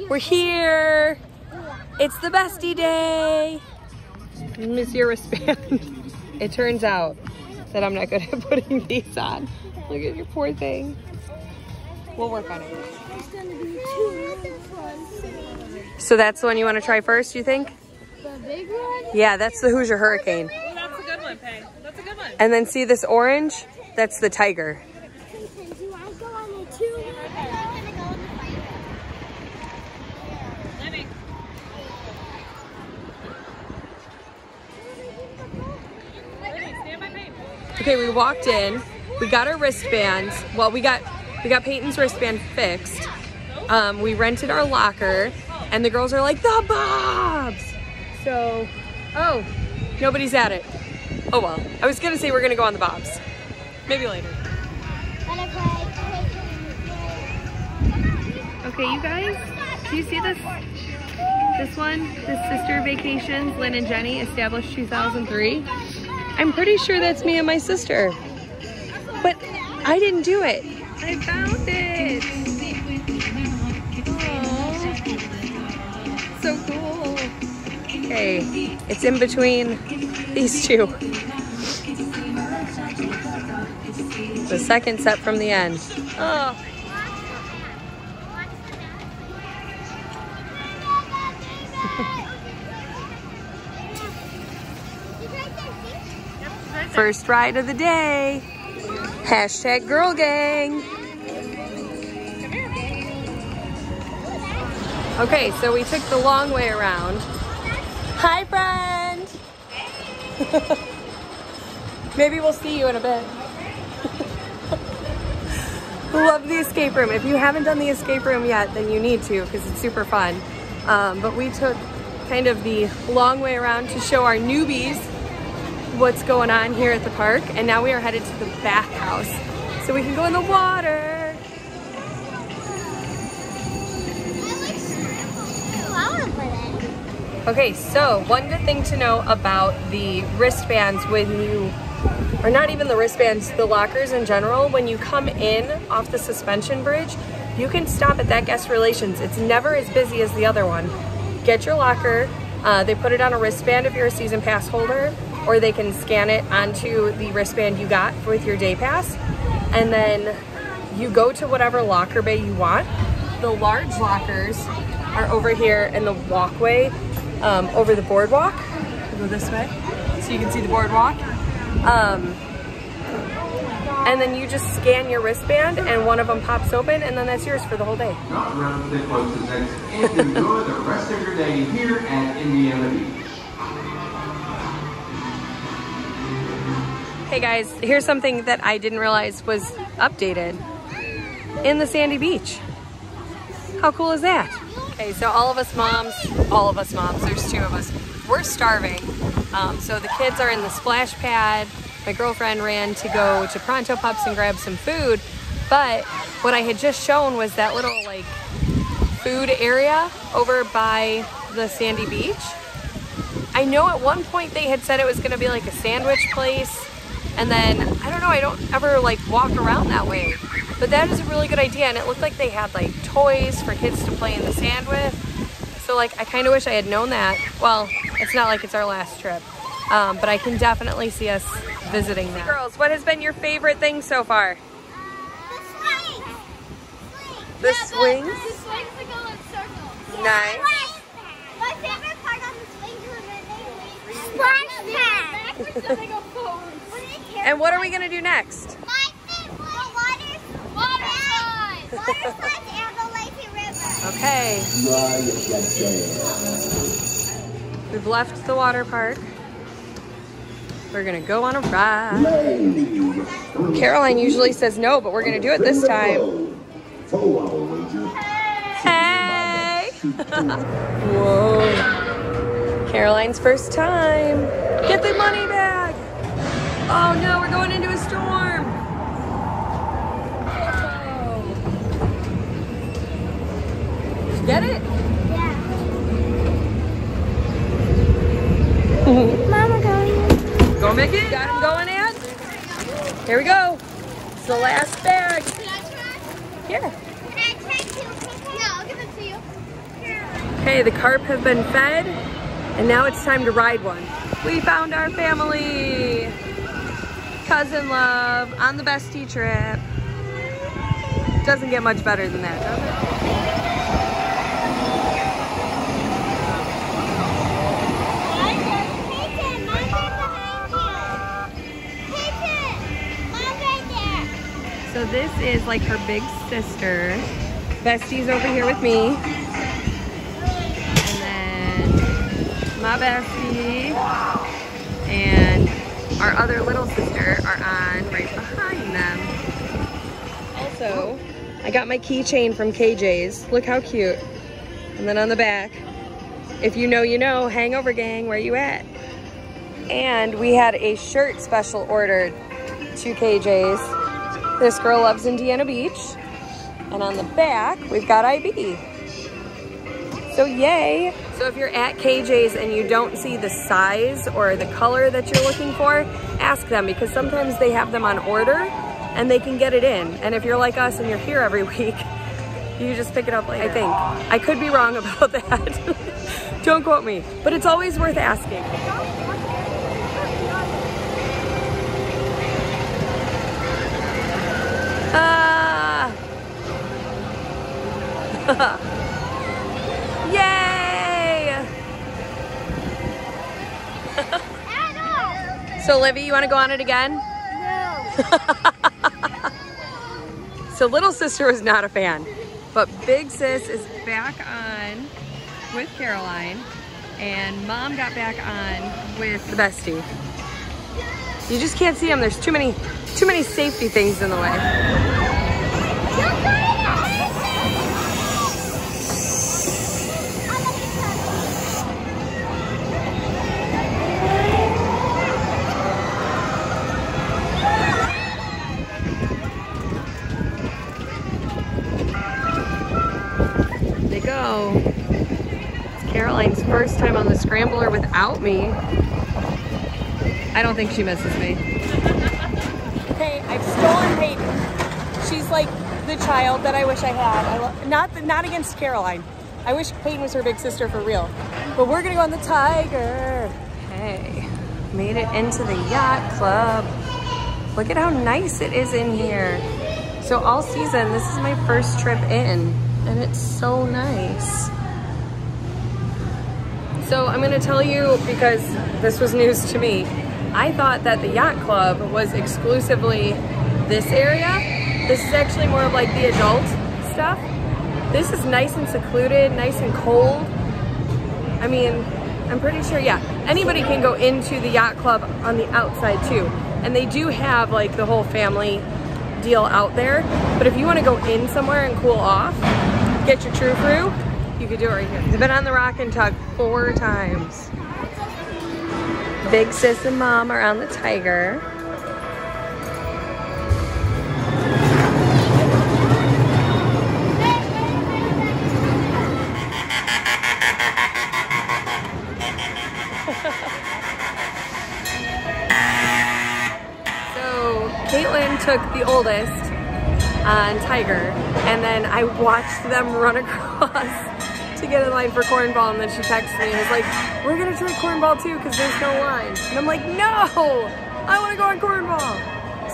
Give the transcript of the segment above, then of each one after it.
We're here. It's the bestie day. Miss your wristband. It turns out that I'm not good at putting these on. Look at your poor thing. We'll work on it. So that's the one you want to try first, you think? The big one? Yeah, that's the Hoosier Hurricane. Oh, that's a good one, Pay. That's a good one. And then see this orange? That's the Tiger. Do I go on the two? Maybe. Stand by Payne. Okay, we walked in. We got our wristbands. Well, we got Peyton's wristband fixed. We rented our locker, and the girls are like, the Bobs! So, oh, nobody's at it. Oh well, I was gonna say we're gonna go on the Bobs. Maybe later. Okay, you guys, do you see this? This one, this Sister Vacations, Lynn and Jenny, established 2003. I'm pretty sure that's me and my sister. But I didn't do it. I found it. Aww. So cool. Okay, it's in between these two. The second set from the end. Oh. First ride of the day. Hashtag girl gang. Okay, so we took the long way around. Hi, friend. Maybe we'll see you in a bit. Love the escape room. If you haven't done the escape room yet, then you need to because it's super fun. But we took kind of the long way around to show our newbies what's going on here at the park, and now we are headed to the back house so we can go in the water. Okay, so one good thing to know about the wristbands when you, or not even the wristbands, the lockers in general, when you come in off the suspension bridge, you can stop at that guest relations. It's never as busy as the other one. Get your locker, they put it on a wristband if you're a season pass holder, or they can scan it onto the wristband you got with your day pass, and then you go to whatever locker bay you want. The large lockers are over here in the walkway over the boardwalk. I'll go this way so you can see the boardwalk. And then you just scan your wristband and one of them pops open, and then that's yours for the whole day. Not around the closest and enjoy the rest of your day here at Indiana Beach. Hey guys, here's something that I didn't realize was updated in the sandy beach. How cool is that? Okay, so all of us moms, there's two of us, we're starving. So the kids are in the splash pad. My girlfriend ran to go to Pronto Pups and grab some food, but what I had just shown was that little like food area over by the sandy beach. I know at one point they had said it was gonna be like a sandwich place, and then, I don't know, I don't ever like walk around that way. But that is a really good idea, and it looked like they had like toys for kids to play in the sand with. So like, I kind of wish I had known that. Well, it's not like it's our last trip, but I can definitely see us visiting that. Girls, what has been your favorite thing so far? The swings. The swings that go in circles. Nice. My favorite part on the swings was when they splash pad. Backwards and they go forward. And what are we gonna do next? My favorite water slides. Water slides and the lazy river. Okay. We've left the water park. We're gonna go on a ride. Caroline usually says no, but we're gonna do it this time. Hey! Whoa. Caroline's first time. Get the money bag. Oh no, we're going into a storm. Did you get it? Yeah. Mama going. Go, Mickey. Got him going in. Here we go. It's the last bag. Can I try? Here. Can I try too? No, I'll give it to you. Okay, the carp have been fed, and now it's time to ride one. We found our family! Cousin love on the Bestie Trip. Doesn't get much better than that, does it? So this is like her big sister. Bestie's over here with me. And then my bestie and our other little sister are on right behind them. Also, I got my keychain from KJ's. Look how cute. And then on the back, if you know, you know, hangover gang, where you at? And we had a shirt special ordered to KJ's. This girl loves Indiana Beach. And on the back, we've got IB. So yay. So if you're at KJ's and you don't see the size or the color that you're looking for, ask them, because sometimes they have them on order and they can get it in. And if you're like us and you're here every week, you just pick it up later, I think. I could be wrong about that. Don't quote me, but it's always worth asking. Yay! So Livy, you want to go on it again? No. So little sister was not a fan, but big sis is back on with Caroline, and mom got back on with the bestie. You just can't see them. There's too many safety things in the way. They go. It's Caroline's first time on the scrambler without me. I don't think she misses me. Hey, I've stolen Peyton. She's like the child that I wish I had. Not against Caroline. I wish Peyton was her big sister for real. But we're gonna go on the Tiger. Hey, made it into the yacht club. Look at how nice it is in here. So all season, this is my first trip in, and it's so nice. So I'm gonna tell you, because this was news to me, I thought that the yacht club was exclusively this area. This is actually more of like the adult stuff. This is nice and secluded, nice and cold. I mean, I'm pretty sure, yeah, anybody can go into the yacht club on the outside too. And they do have like the whole family deal out there. But if you want to go in somewhere and cool off, get your true through, you could do it right here. I've been on the Rock and Tug 4 times. Big sis and mom are on the Tiger. So Caitlin took the oldest on Tiger, and then I watched them run across to get in line for cornball, and then she texted me and was like, we're gonna try cornball too because there's no line. And I'm like, no, I wanna go on cornball.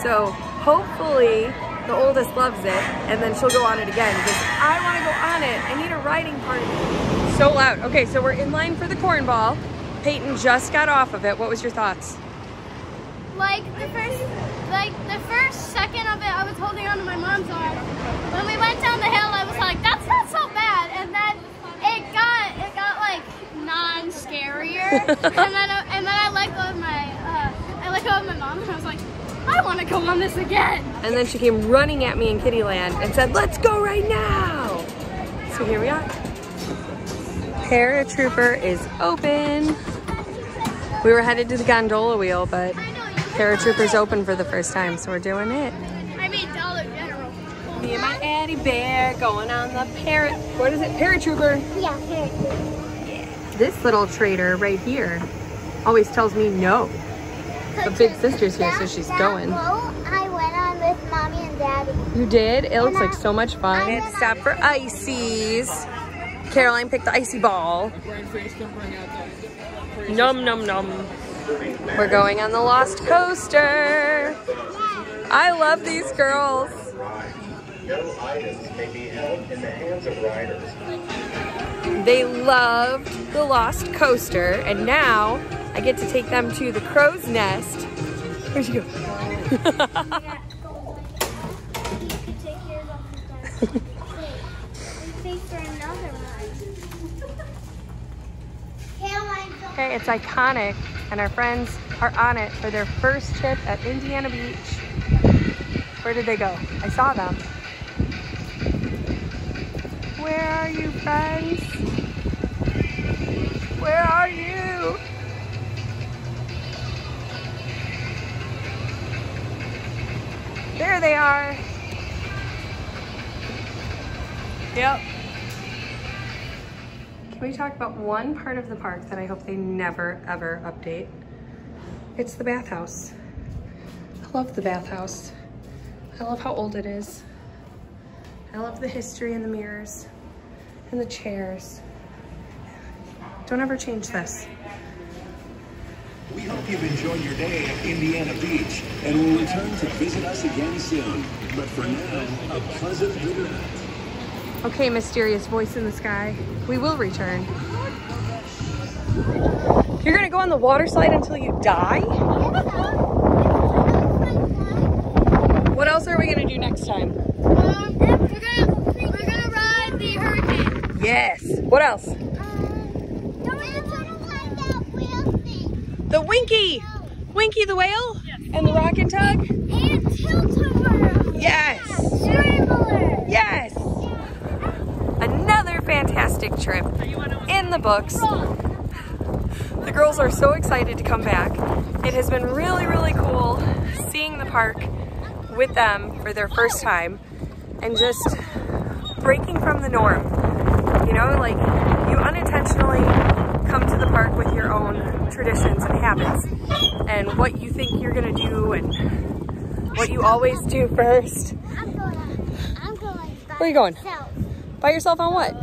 So hopefully the oldest loves it, and then she'll go on it again because I wanna go on it. I need a riding party. So loud. Okay, so we're in line for the cornball. Peyton just got off of it. What was your thoughts? Like the first second of it, I was holding on to my mom's arm. When we went down the hill, I was like, that's not so bad. And then it got like non-scarier. and then I let go of my mom, and I was like, I want to go on this again. And then she came running at me in Kittyland and said, let's go right now. So here we are. Paratrooper is open. We were headed to the gondola wheel, but Paratrooper's open for the first time, so we're doing it. I mean Dollar General. Me and my Addie Bear going on the Paratrooper. Yeah, Paratrooper. This little trader right here always tells me no. But big sister's here, so she's going. I went on with Mommy and Daddy. You did? It looks like so much fun. We had to stop for ices. Caroline picked the icy ball. Num num num. We're going on the Lost Coaster. I love these girls. No items may be held in the hands of riders. They loved the Lost Coaster, and now I get to take them to the crow's nest. Where'd you go? Okay, it's iconic, and our friends are on it for their first trip at Indiana Beach. Where did they go? I saw them. Where are you, friends? Where are you? There they are. Yep. Can we talk about one part of the park that I hope they never, ever update? It's the bathhouse. I love the bathhouse. I love how old it is. I love the history and the mirrors and the chairs. Don't ever change this. We hope you've enjoyed your day at Indiana Beach and will return to visit us again soon. But for now, a pleasant winter night. Okay, mysterious voice in the sky. We will return. You're gonna go on the water slide until you die? What else are we gonna do next time? We're gonna ride the hurricane. Yes. What else? The Winky! Winky the whale? Yes. And the rock and tug? And tilt-a-whirl. Yes! Scrambler. Yes! Another fantastic trip in the books. The girls are so excited to come back. It has been really, really cool seeing the park with them for their first time and just breaking from the norm. You know, like you unintentionally come to the park with your own traditions and habits and what you think you're gonna do and what you always do first. I'm going Where are you going? myself. By yourself on what?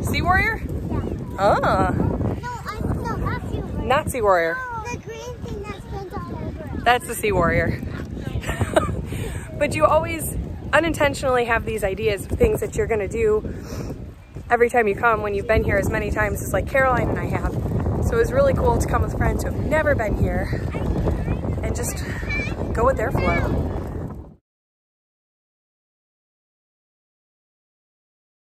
Sea Warrior? Yeah. Ah, No, not Sea Warrior. not Sea Warrior. The green thing that spins all over it. That's the Sea Warrior. But you always unintentionally have these ideas of things that you're gonna do every time you come when you've been here as many times as like Caroline and I have. So it was really cool to come with friends who have never been here and just go with their flow.